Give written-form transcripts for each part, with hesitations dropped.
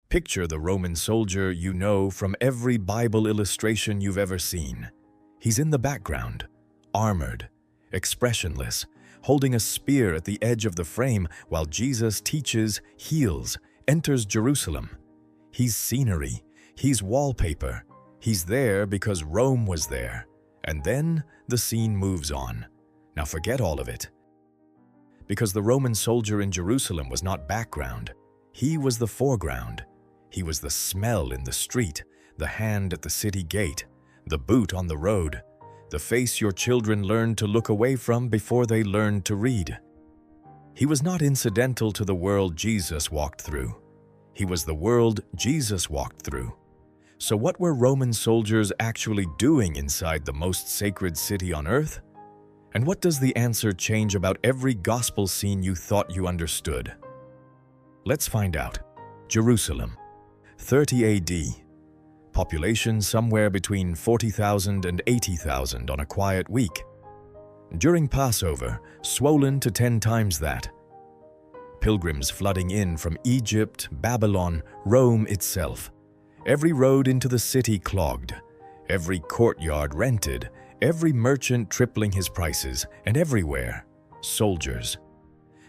Picture the Roman soldier you know from every Bible illustration you've ever seen. He's in the background, armored, expressionless, holding a spear at the edge of the frame while Jesus teaches, heals, enters Jerusalem. He's scenery, he's wallpaper, he's there because Rome was there. And then the scene moves on. Now forget all of it. Because the Roman soldier in Jerusalem was not background, he was the foreground. He was the smell in the street, the hand at the city gate, the boot on the road, the face your children learned to look away from before they learned to read. He was not incidental to the world Jesus walked through. He was the world Jesus walked through. So what were Roman soldiers actually doing inside the most sacred city on earth? And what does the answer change about every gospel scene you thought you understood? Let's find out. Jerusalem, 30 AD. Population somewhere between 40,000 and 80,000 on a quiet week. During Passover, swollen to 10 times that. Pilgrims flooding in from Egypt, Babylon, Rome itself. Every road into the city clogged, every courtyard rented, every merchant tripling his prices, and everywhere, soldiers.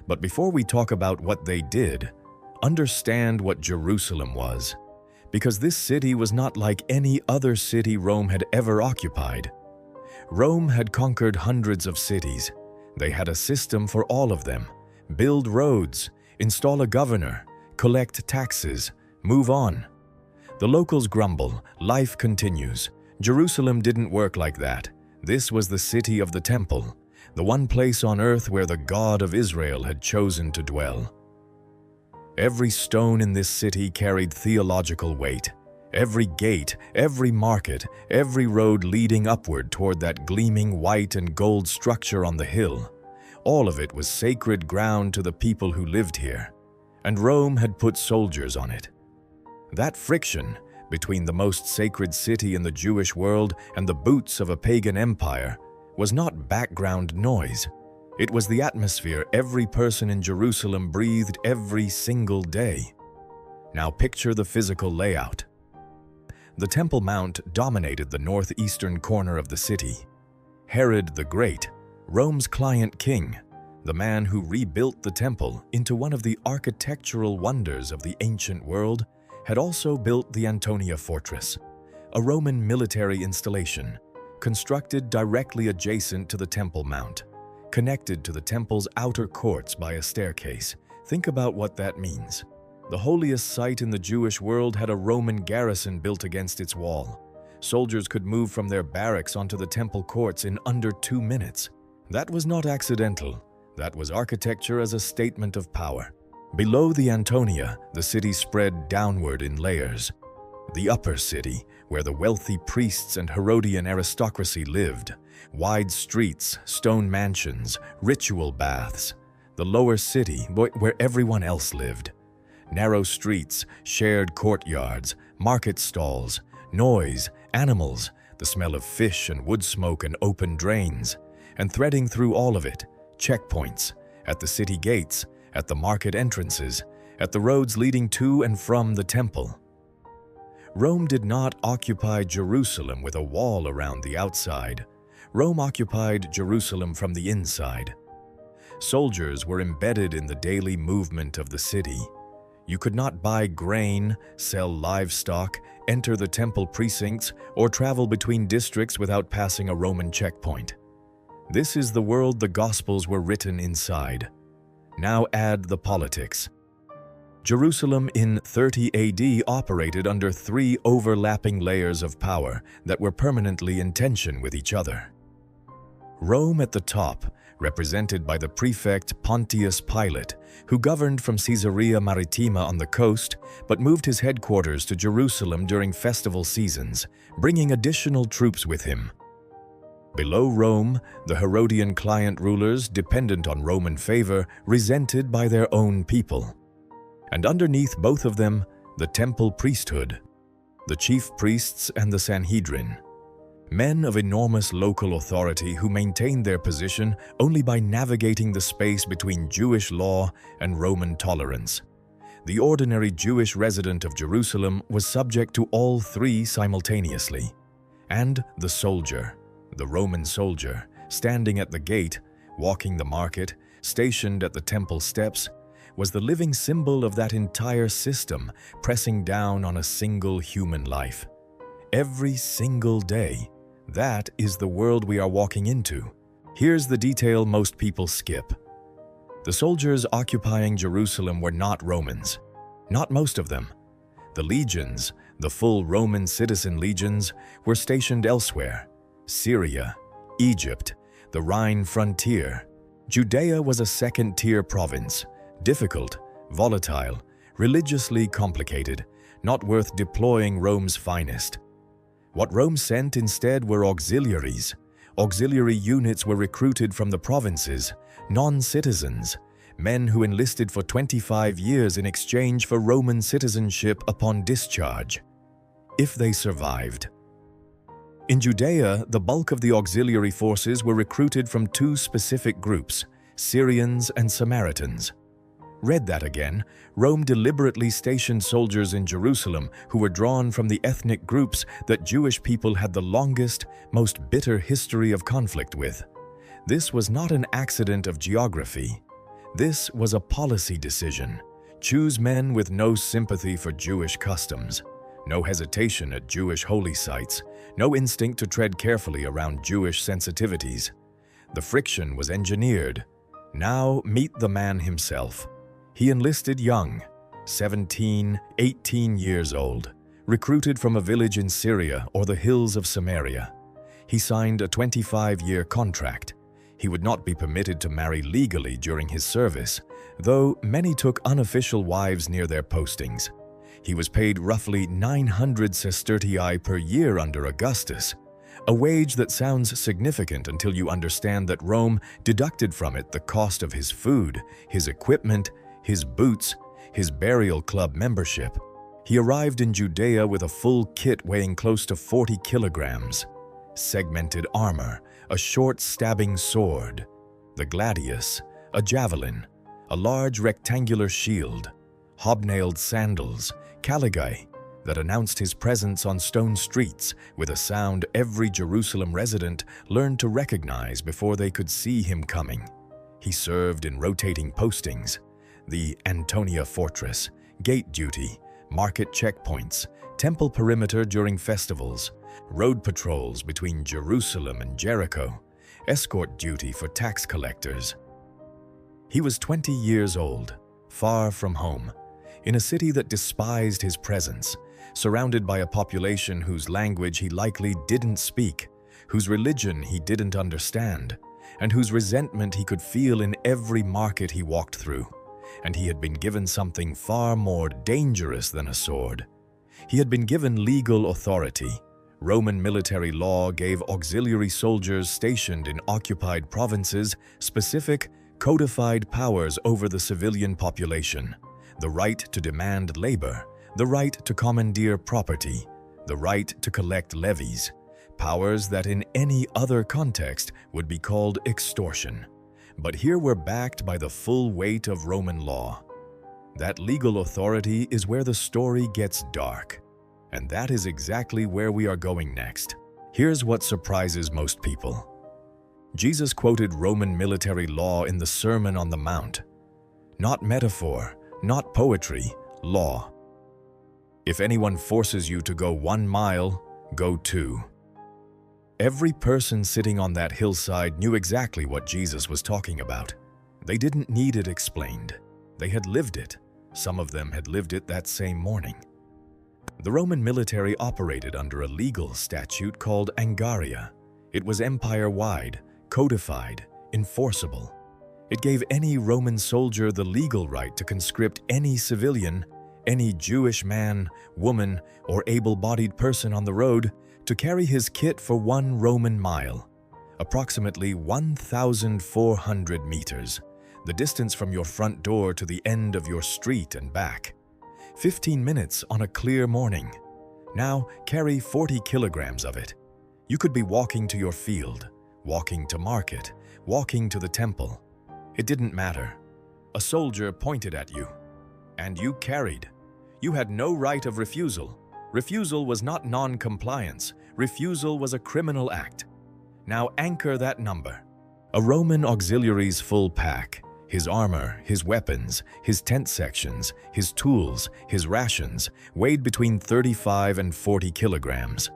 But before we talk about what they did, understand what Jerusalem was. Because this city was not like any other city Rome had ever occupied. Rome had conquered hundreds of cities. They had a system for all of them. Build roads, install a governor, collect taxes, move on. The locals grumble, life continues. Jerusalem didn't work like that. This was the city of the temple, the one place on earth where the God of Israel had chosen to dwell. Every stone in this city carried theological weight. Every gate, every market, every road leading upward toward that gleaming white and gold structure on the hill. All of it was sacred ground to the people who lived here. And Rome had put soldiers on it. That friction between the most sacred city in the Jewish world and the boots of a pagan empire was not background noise. It was the atmosphere every person in Jerusalem breathed every single day. Now picture the physical layout. The Temple Mount dominated the northeastern corner of the city. Herod the Great, Rome's client king, the man who rebuilt the temple into one of the architectural wonders of the ancient world, had also built the Antonia Fortress, a Roman military installation, constructed directly adjacent to the Temple Mount, connected to the temple's outer courts by a staircase. Think about what that means. The holiest site in the Jewish world had a Roman garrison built against its wall. Soldiers could move from their barracks onto the temple courts in under 2 minutes. That was not accidental. That was architecture as a statement of power. Below the Antonia, the city spread downward in layers. The upper city, where the wealthy priests and Herodian aristocracy lived. Wide streets, stone mansions, ritual baths. The lower city, where everyone else lived. Narrow streets, shared courtyards, market stalls, noise, animals, the smell of fish and wood smoke and open drains. And threading through all of it, checkpoints, at the city gates, at the market entrances, at the roads leading to and from the temple. Rome did not occupy Jerusalem with a wall around the outside. Rome occupied Jerusalem from the inside. Soldiers were embedded in the daily movement of the city. You could not buy grain, sell livestock, enter the temple precincts, or travel between districts without passing a Roman checkpoint. This is the world the Gospels were written inside. Now add the politics. Jerusalem in 30 AD operated under 3 overlapping layers of power that were permanently in tension with each other. Rome at the top, represented by the prefect Pontius Pilate, who governed from Caesarea Maritima on the coast, but moved his headquarters to Jerusalem during festival seasons, bringing additional troops with him. Below Rome, the Herodian client rulers, dependent on Roman favor, resented by their own people. And underneath both of them, the temple priesthood, the chief priests and the Sanhedrin. Men of enormous local authority who maintained their position only by navigating the space between Jewish law and Roman tolerance. The ordinary Jewish resident of Jerusalem was subject to all three simultaneously. And the soldier, the Roman soldier, standing at the gate, walking the market, stationed at the temple steps, was the living symbol of that entire system pressing down on a single human life. Every single day, that is the world we are walking into. Here's the detail most people skip. The soldiers occupying Jerusalem were not Romans. Not most of them. The legions, the full Roman citizen legions, were stationed elsewhere. Syria, Egypt, the Rhine frontier. Judea was a second-tier province, difficult, volatile, religiously complicated, not worth deploying Rome's finest. What Rome sent instead were auxiliaries. Auxiliary units were recruited from the provinces, non-citizens, men who enlisted for 25 years in exchange for Roman citizenship upon discharge, if they survived. In Judea, the bulk of the auxiliary forces were recruited from two specific groups, Syrians and Samaritans. Read that again. Rome deliberately stationed soldiers in Jerusalem who were drawn from the ethnic groups that Jewish people had the longest, most bitter history of conflict with. This was not an accident of geography. This was a policy decision. Choose men with no sympathy for Jewish customs, no hesitation at Jewish holy sites, no instinct to tread carefully around Jewish sensitivities. The friction was engineered. Now meet the man himself. He enlisted young, 17, 18 years old, recruited from a village in Syria or the hills of Samaria. He signed a 25-year contract. He would not be permitted to marry legally during his service, though many took unofficial wives near their postings. He was paid roughly 900 sestertii per year under Augustus, a wage that sounds significant until you understand that Rome deducted from it the cost of his food, his equipment, his boots, his burial club membership. He arrived in Judea with a full kit weighing close to 40 kilograms, segmented armor, a short stabbing sword, the gladius, a javelin, a large rectangular shield, hobnailed sandals, caligae that announced his presence on stone streets with a sound every Jerusalem resident learned to recognize before they could see him coming. He served in rotating postings, the Antonia Fortress, gate duty, market checkpoints, temple perimeter during festivals, road patrols between Jerusalem and Jericho, escort duty for tax collectors. He was 20 years old, far from home, in a city that despised his presence, surrounded by a population whose language he likely didn't speak, whose religion he didn't understand, and whose resentment he could feel in every market he walked through. And he had been given something far more dangerous than a sword. He had been given legal authority. Roman military law gave auxiliary soldiers stationed in occupied provinces specific, codified powers over the civilian population: the right to demand labor, the right to commandeer property, the right to collect levies, powers that in any other context would be called extortion. But here we're backed by the full weight of Roman law. That legal authority is where the story gets dark. And that is exactly where we are going next. Here's what surprises most people. Jesus quoted Roman military law in the Sermon on the Mount. Not metaphor, not poetry, law. If anyone forces you to go 1 mile, go 2. Every person sitting on that hillside knew exactly what Jesus was talking about. They didn't need it explained. They had lived it. Some of them had lived it that same morning. The Roman military operated under a legal statute called Angaria. It was empire-wide, codified, enforceable. It gave any Roman soldier the legal right to conscript any civilian, any Jewish man, woman, or able-bodied person on the road to carry his kit for 1 Roman mile, approximately 1,400 meters, the distance from your front door to the end of your street and back. 15 minutes on a clear morning. Now carry 40 kilograms of it. You could be walking to your field, walking to market, walking to the temple. It didn't matter. A soldier pointed at you. and you carried. You had no right of refusal. Refusal was not non-compliance. Refusal was a criminal act. Now anchor that number. A Roman auxiliary's full pack, his armor, his weapons, his tent sections, his tools, his rations, weighed between 35 and 40 kilograms.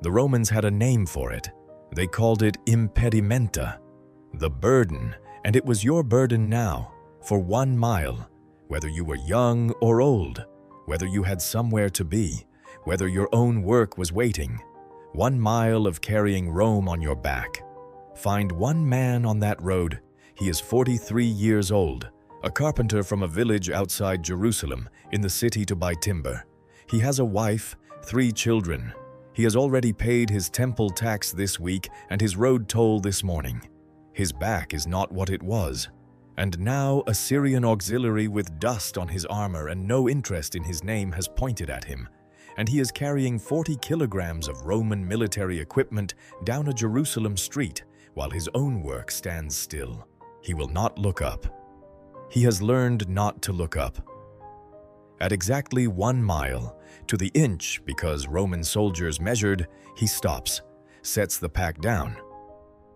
The Romans had a name for it. They called it impedimenta, the burden, and it was your burden now, for 1 mile, whether you were young or old, whether you had somewhere to be, whether your own work was waiting. 1 mile of carrying Rome on your back. Find one man on that road. He is 43 years old, a carpenter from a village outside Jerusalem, in the city to buy timber. He has a wife, 3 children. He has already paid his temple tax this week and his road toll this morning. His back is not what it was. And now a Syrian auxiliary with dust on his armor and no interest in his name has pointed at him, and he is carrying 40 kilograms of Roman military equipment down a Jerusalem street while his own work stands still. He will not look up. He has learned not to look up. At exactly 1 mile, to the inch because Roman soldiers measured, he stops, sets the pack down,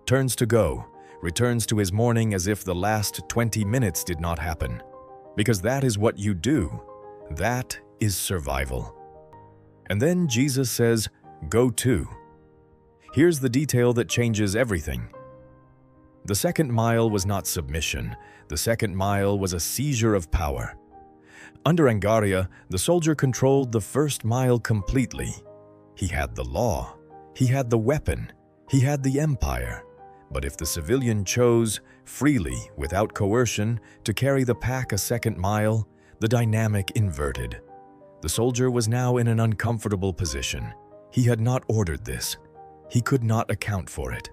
turns to go, returns to his morning as if the last 20 minutes did not happen. Because that is what you do. That is survival. And then Jesus says, "Go to." Here's the detail that changes everything. The second mile was not submission. The second mile was a seizure of power. Under Angaria, the soldier controlled the first mile completely. He had the law. He had the weapon. He had the empire. But if the civilian chose, freely, without coercion, to carry the pack a second mile, the dynamic inverted. The soldier was now in an uncomfortable position. He had not ordered this. He could not account for it.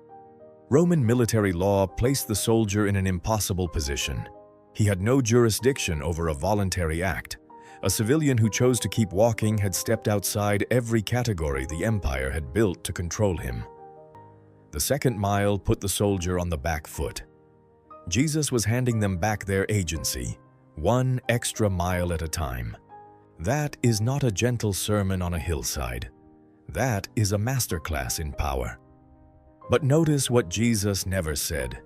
Roman military law placed the soldier in an impossible position. He had no jurisdiction over a voluntary act. A civilian who chose to keep walking had stepped outside every category the empire had built to control him. The second mile put the soldier on the back foot. Jesus was handing them back their agency, 1 extra mile at a time. That is not a gentle sermon on a hillside. That is a masterclass in power. But notice what Jesus never said.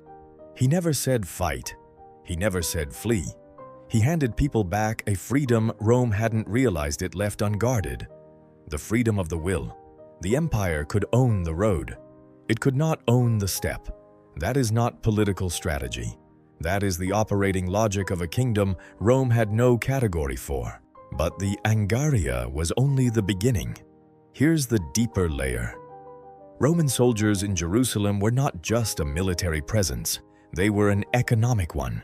He never said fight. He never said flee. He handed people back a freedom Rome hadn't realized it left unguarded. The freedom of the will. The empire could own the road. It could not own the step. That is not political strategy. That is the operating logic of a kingdom Rome had no category for. But the Angaria was only the beginning. Here's the deeper layer. Roman soldiers in Jerusalem were not just a military presence. They were an economic one.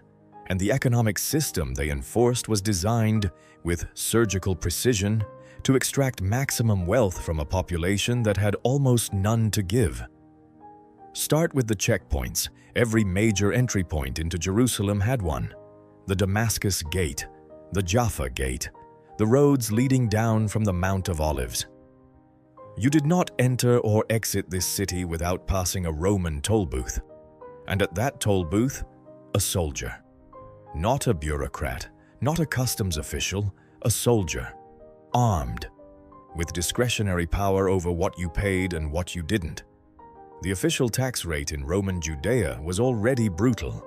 And the economic system they enforced was designed, with surgical precision, to extract maximum wealth from a population that had almost none to give. Start with the checkpoints. Every major entry point into Jerusalem had one. The Damascus Gate, the Jaffa Gate, the roads leading down from the Mount of Olives. You did not enter or exit this city without passing a Roman toll booth. And at that toll booth, a soldier. Not a bureaucrat, not a customs official, a soldier. Armed, with discretionary power over what you paid and what you didn't. The official tax rate in Roman Judea was already brutal.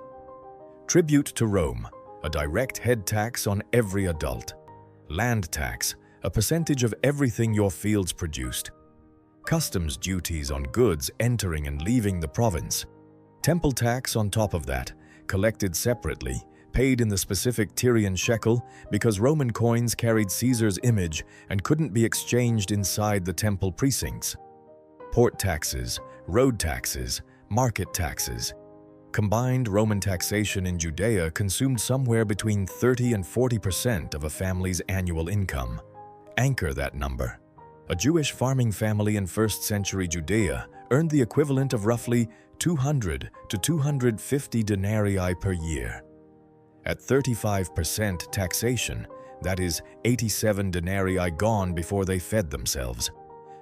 Tribute to Rome, a direct head tax on every adult. Land tax, a percentage of everything your fields produced. Customs duties on goods entering and leaving the province. Temple tax on top of that, collected separately, paid in the specific Tyrian shekel because Roman coins carried Caesar's image and couldn't be exchanged inside the temple precincts. Port taxes, road taxes, market taxes. Combined Roman taxation in Judea consumed somewhere between 30 and 40% of a family's annual income. Anchor that number. A Jewish farming family in 1st century Judea earned the equivalent of roughly 200 to 250 denarii per year. At 35% taxation, that is 87 denarii gone before they fed themselves,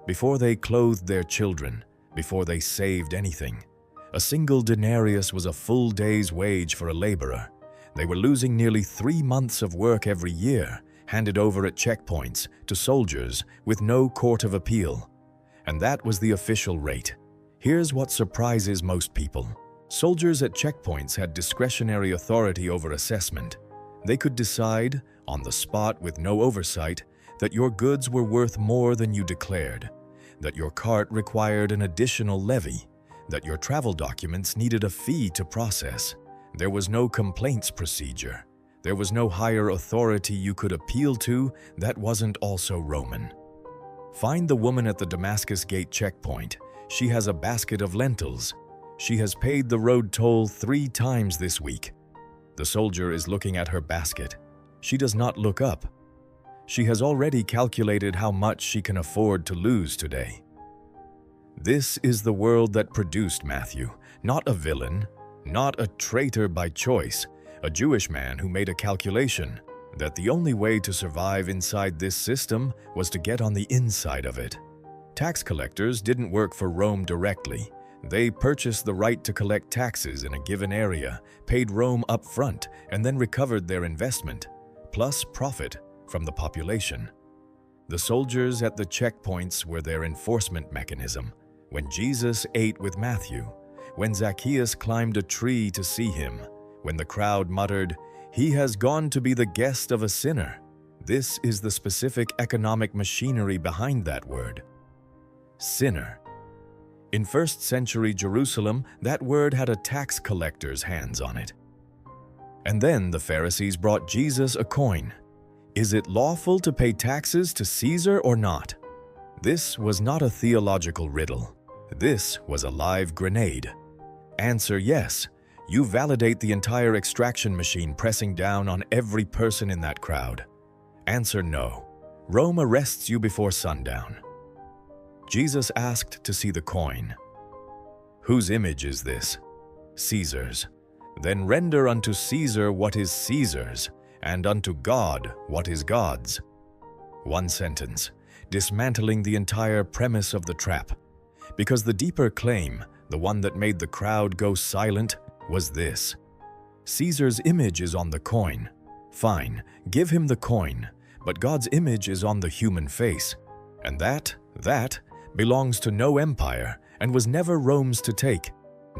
before they clothed their children, before they saved anything. A single denarius was a full day's wage for a laborer. They were losing nearly 3 months of work every year, handed over at checkpoints to soldiers with no court of appeal. And that was the official rate. Here's what surprises most people. Soldiers at checkpoints had discretionary authority over assessment. They could decide, on the spot with no oversight, that your goods were worth more than you declared, that your cart required an additional levy, that your travel documents needed a fee to process. There was no complaints procedure. There was no higher authority you could appeal to that wasn't also Roman. Find the woman at the Damascus Gate checkpoint. She has a basket of lentils. She has paid the road toll 3 times this week. The soldier is looking at her basket. She does not look up. She has already calculated how much she can afford to lose today. This is the world that produced Matthew, not a villain, not a traitor by choice, a Jewish man who made a calculation that the only way to survive inside this system was to get on the inside of it. Tax collectors didn't work for Rome directly. They purchased the right to collect taxes in a given area, paid Rome up front, and then recovered their investment, plus profit from the population. The soldiers at the checkpoints were their enforcement mechanism. When Jesus ate with Matthew, when Zacchaeus climbed a tree to see him, when the crowd muttered, "He has gone to be the guest of a sinner," this is the specific economic machinery behind that word. Sinner. In 1st century Jerusalem, that word had a tax collector's hands on it. And then the Pharisees brought Jesus a coin. Is it lawful to pay taxes to Caesar or not? This was not a theological riddle. This was a live grenade. Answer yes. You validate the entire extraction machine pressing down on every person in that crowd. Answer no. Rome arrests you before sundown. Jesus asked to see the coin. Whose image is this? Caesar's. Then render unto Caesar what is Caesar's, and unto God what is God's. One sentence, dismantling the entire premise of the trap. Because the deeper claim, the one that made the crowd go silent, was this. Caesar's image is on the coin. Fine, give him the coin, but God's image is on the human face. And that belongs to no empire and was never Rome's to take.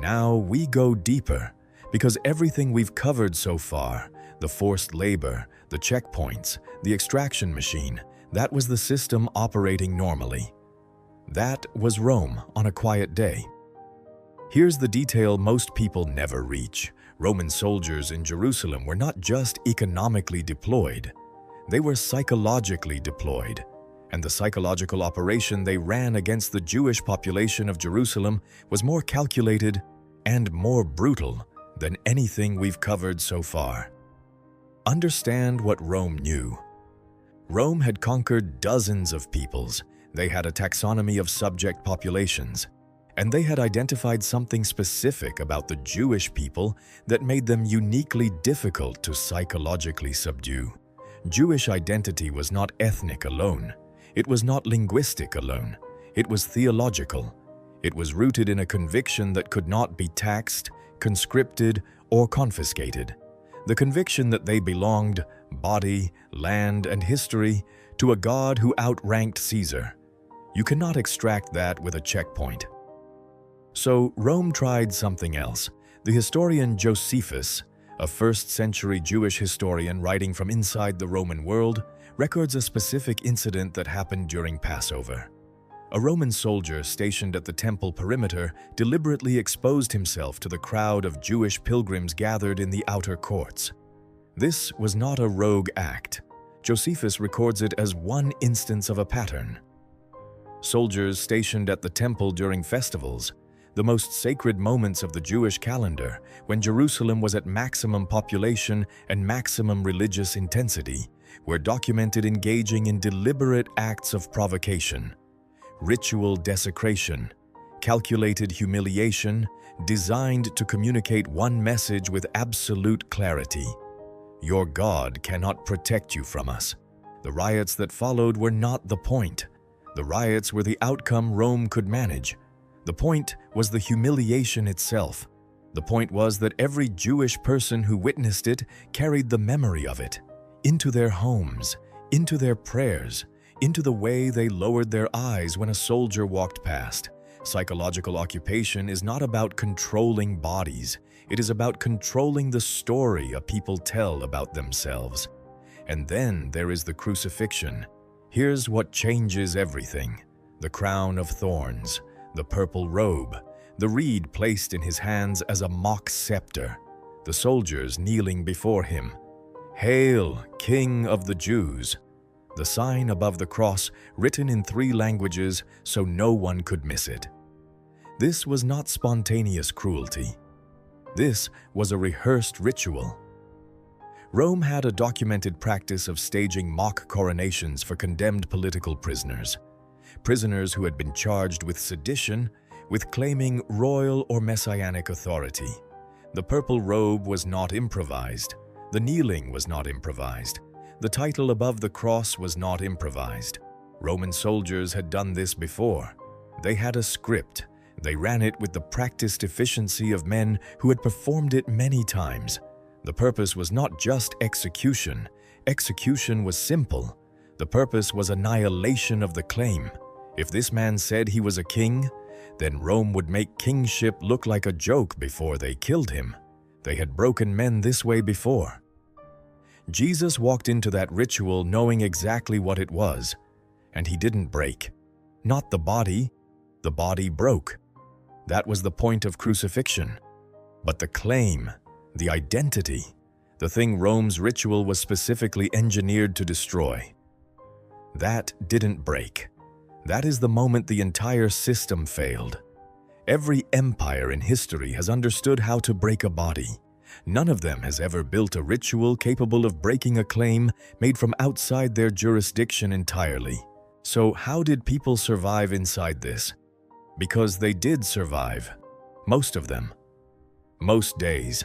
Now we go deeper, because everything we've covered so far, the forced labor, the checkpoints, the extraction machine, that was the system operating normally. That was Rome on a quiet day. Here's the detail most people never reach. Roman soldiers in Jerusalem were not just economically deployed, they were psychologically deployed. And the psychological operation they ran against the Jewish population of Jerusalem was more calculated and more brutal than anything we've covered so far. Understand what Rome knew. Rome had conquered dozens of peoples. They had a taxonomy of subject populations, and they had identified something specific about the Jewish people that made them uniquely difficult to psychologically subdue. Jewish identity was not ethnic alone. It was not linguistic alone. It was theological. It was rooted in a conviction that could not be taxed, conscripted, or confiscated. The conviction that they belonged, body, land, and history, to a God who outranked Caesar. You cannot extract that with a checkpoint. So Rome tried something else. The historian Josephus, a 1st century Jewish historian writing from inside the Roman world, records a specific incident that happened during Passover. A Roman soldier stationed at the temple perimeter deliberately exposed himself to the crowd of Jewish pilgrims gathered in the outer courts. This was not a rogue act. Josephus records it as one instance of a pattern. Soldiers stationed at the temple during festivals, the most sacred moments of the Jewish calendar, when Jerusalem was at maximum population and maximum religious intensity, were documented engaging in deliberate acts of provocation, ritual desecration, calculated humiliation, designed to communicate one message with absolute clarity. Your God cannot protect you from us. The riots that followed were not the point. The riots were the outcome Rome could manage. The point was the humiliation itself. The point was that every Jewish person who witnessed it carried the memory of it into their homes, into their prayers, into the way they lowered their eyes when a soldier walked past. Psychological occupation is not about controlling bodies. It is about controlling the story a people tell about themselves. And then there is the crucifixion. Here's what changes everything: the crown of thorns, the purple robe, the reed placed in his hands as a mock scepter, the soldiers kneeling before him. "Hail, King of the Jews!" The sign above the cross written in 3 languages so no one could miss it. This was not spontaneous cruelty. This was a rehearsed ritual. Rome had a documented practice of staging mock coronations for condemned political prisoners. Prisoners who had been charged with sedition, with claiming royal or messianic authority. The purple robe was not improvised. The kneeling was not improvised. The title above the cross was not improvised. Roman soldiers had done this before. They had a script. They ran it with the practiced efficiency of men who had performed it many times. The purpose was not just execution. Execution was simple. The purpose was annihilation of the claim. If this man said he was a king, then Rome would make kingship look like a joke before they killed him. They had broken men this way before. Jesus walked into that ritual knowing exactly what it was, and he didn't break. Not the body broke. That was the point of crucifixion. But the claim, the identity, the thing Rome's ritual was specifically engineered to destroy, that didn't break. That is the moment the entire system failed. Every empire in history has understood how to break a body. None of them has ever built a ritual capable of breaking a claim made from outside their jurisdiction entirely. So how did people survive inside this? Because they did survive. Most of them. Most days.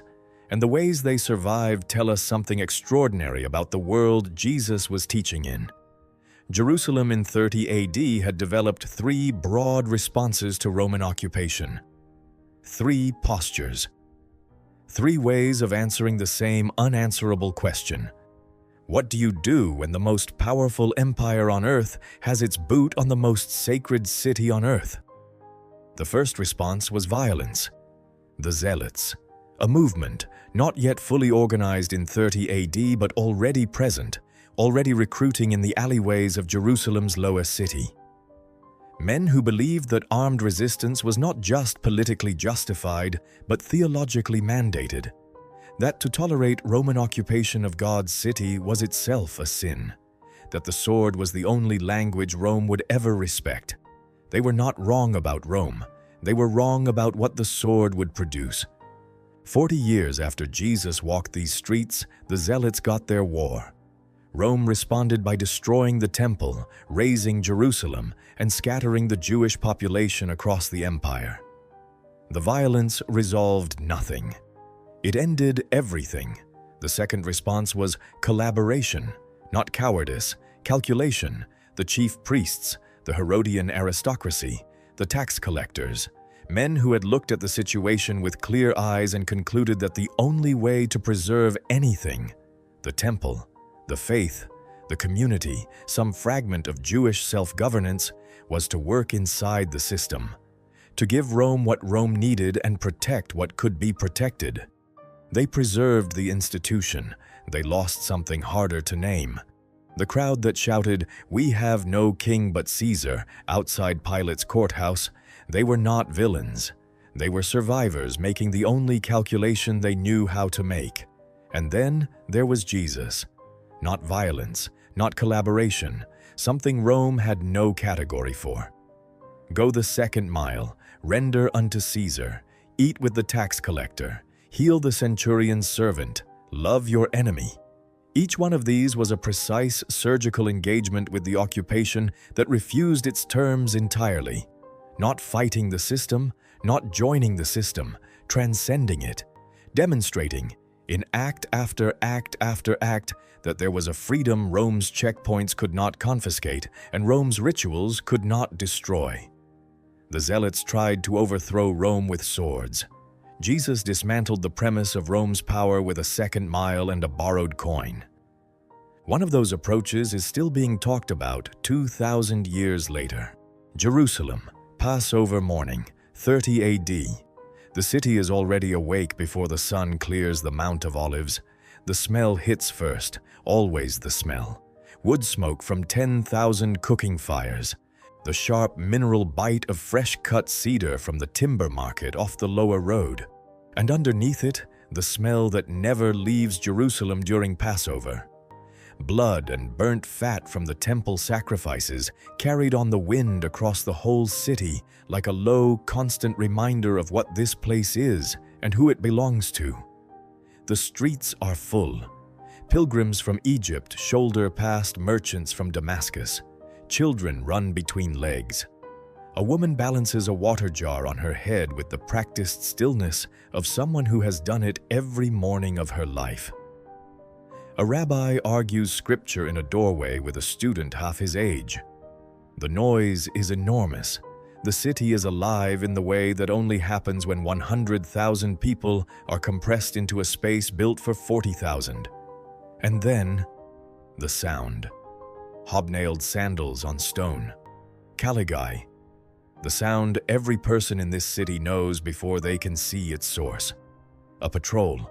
And the ways they survived tell us something extraordinary about the world Jesus was teaching in. Jerusalem in 30 AD had developed 3 broad responses to Roman occupation. 3 postures. 3 ways of answering the same unanswerable question. What do you do when the most powerful empire on earth has its boot on the most sacred city on earth? The first response was violence. The Zealots, a movement not yet fully organized in 30 AD but already present, already recruiting in the alleyways of Jerusalem's lower city. Men who believed that armed resistance was not just politically justified, but theologically mandated. That to tolerate Roman occupation of God's city was itself a sin. That the sword was the only language Rome would ever respect. They were not wrong about Rome. They were wrong about what the sword would produce. 40 years after Jesus walked these streets, the Zealots got their war. Rome responded by destroying the temple, razing Jerusalem, and scattering the Jewish population across the empire. The violence resolved nothing. It ended everything. The second response was collaboration, not cowardice, calculation, the chief priests, the Herodian aristocracy, the tax collectors, men who had looked at the situation with clear eyes and concluded that the only way to preserve anything, the temple, the faith, the community, some fragment of Jewish self-governance, was to work inside the system, to give Rome what Rome needed and protect what could be protected. They preserved the institution. They lost something harder to name. The crowd that shouted, "We have no king but Caesar," outside Pilate's courthouse, they were not villains. They were survivors making the only calculation they knew how to make. And then there was Jesus. Not violence, not collaboration, something Rome had no category for. Go the second mile, render unto Caesar, eat with the tax collector, heal the centurion's servant, love your enemy. Each one of these was a precise surgical engagement with the occupation that refused its terms entirely. Not fighting the system, not joining the system, transcending it, demonstrating, in act after act after act, that there was a freedom Rome's checkpoints could not confiscate and Rome's rituals could not destroy. The Zealots tried to overthrow Rome with swords. Jesus dismantled the premise of Rome's power with a second mile and a borrowed coin. One of those approaches is still being talked about 2,000 years later. Jerusalem, Passover morning, 30 AD. The city is already awake before the sun clears the Mount of Olives. The smell hits first, always the smell. Wood smoke from 10,000 cooking fires. The sharp mineral bite of fresh-cut cedar from the timber market off the lower road. And underneath it, the smell that never leaves Jerusalem during Passover. Blood and burnt fat from the temple sacrifices carried on the wind across the whole city like a low, constant reminder of what this place is and who it belongs to. The streets are full. Pilgrims from Egypt shoulder past merchants from Damascus. Children run between legs. A woman balances a water jar on her head with the practiced stillness of someone who has done it every morning of her life. A rabbi argues scripture in a doorway with a student half his age. The noise is enormous. The city is alive in the way that only happens when 100,000 people are compressed into a space built for 40,000. And then, the sound. Hobnailed sandals on stone. Caligai. The sound every person in this city knows before they can see its source. A patrol.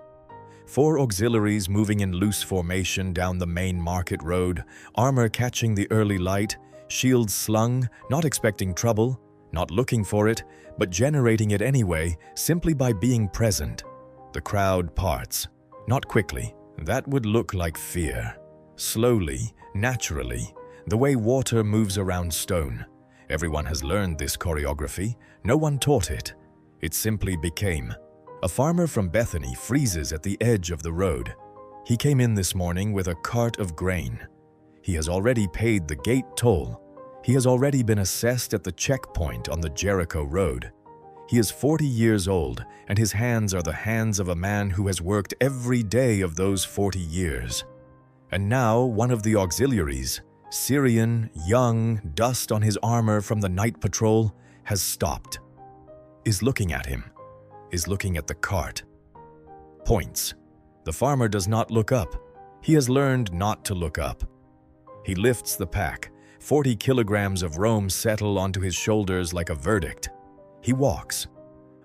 4 auxiliaries moving in loose formation down the main market road, armor catching the early light, shields slung, not expecting trouble, not looking for it, but generating it anyway, simply by being present. The crowd parts. Not quickly. That would look like fear. Slowly, naturally, the way water moves around stone. Everyone has learned this choreography. No one taught it. It simply became. A farmer from Bethany freezes at the edge of the road. He came in this morning with a cart of grain. He has already paid the gate toll. He has already been assessed at the checkpoint on the Jericho road. He is 40 years old, and his hands are the hands of a man who has worked every day of those 40 years. And now one of the auxiliaries, Syrian, young, dust on his armor from the night patrol, has stopped. Is looking at him. Is looking at the cart. Points. The farmer does not look up. He has learned not to look up. He lifts the pack. 40 kilograms of Rome settle onto his shoulders like a verdict. He walks.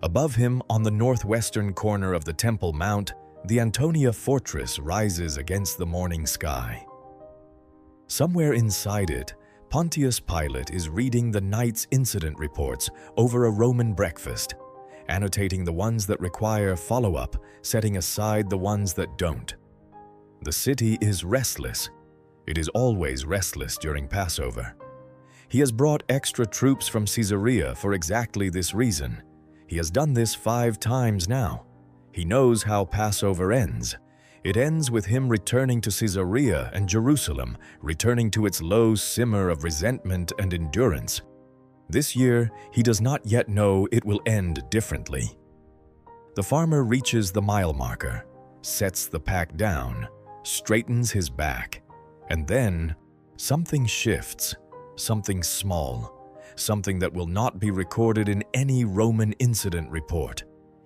Above him, on the northwestern corner of the Temple Mount, the Antonia fortress rises against the morning sky. Somewhere inside it, Pontius Pilate is reading the night's incident reports over a Roman breakfast, annotating the ones that require follow-up, setting aside the ones that don't. The city is restless. It is always restless during Passover. He has brought extra troops from Caesarea for exactly this reason. He has done this 5 times now. He knows how Passover ends. It ends with him returning to Caesarea and Jerusalem, returning to its low simmer of resentment and endurance. This year, he does not yet know it will end differently. The farmer reaches the mile marker, sets the pack down, straightens his back, and then something shifts, something small, something that will not be recorded in any Roman incident report.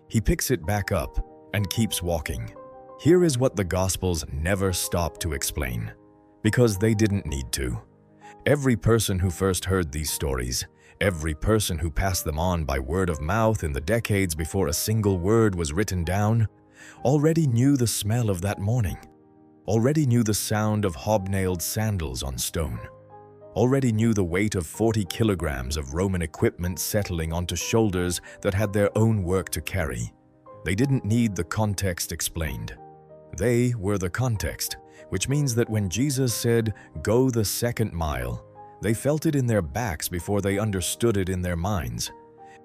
He picks it back up and keeps walking. Here is what the Gospels never stop to explain, because they didn't need to. Every person who first heard these stories, every person who passed them on by word of mouth in the decades before a single word was written down, already knew the smell of that morning, already knew the sound of hobnailed sandals on stone, already knew the weight of 40 kilograms of Roman equipment settling onto shoulders that had their own work to carry. They didn't need the context explained. They were the context, which means that when Jesus said, "Go the second mile," they felt it in their backs before they understood it in their minds.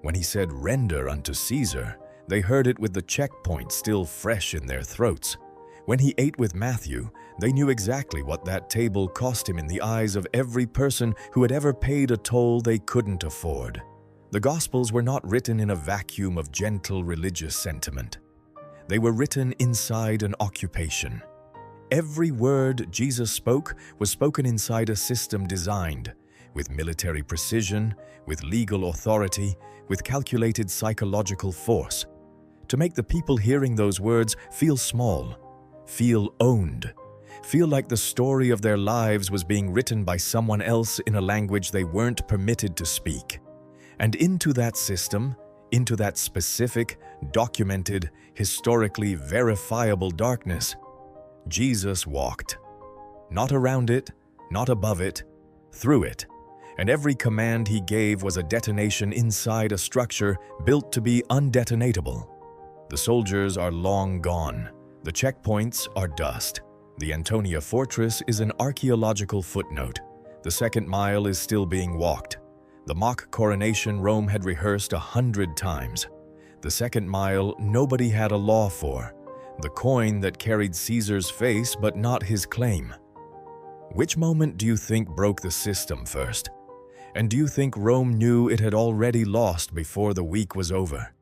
When he said, "Render unto Caesar," they heard it with the checkpoint still fresh in their throats. When he ate with Matthew, they knew exactly what that table cost him in the eyes of every person who had ever paid a toll they couldn't afford. The Gospels were not written in a vacuum of gentle religious sentiment. They were written inside an occupation. Every word Jesus spoke was spoken inside a system designed, with military precision, with legal authority, with calculated psychological force, to make the people hearing those words feel small, feel owned, feel like the story of their lives was being written by someone else in a language they weren't permitted to speak. And into that system, into that specific, documented, historically verifiable darkness, Jesus walked. Not around it, not above it, through it. And every command he gave was a detonation inside a structure built to be undetonatable. The soldiers are long gone. The checkpoints are dust. The Antonia Fortress is an archaeological footnote. The second mile is still being walked. The mock coronation Rome had rehearsed 100 times. The second mile nobody had a law for. The coin that carried Caesar's face but not his claim. Which moment do you think broke the system first? And do you think Rome knew it had already lost before the week was over?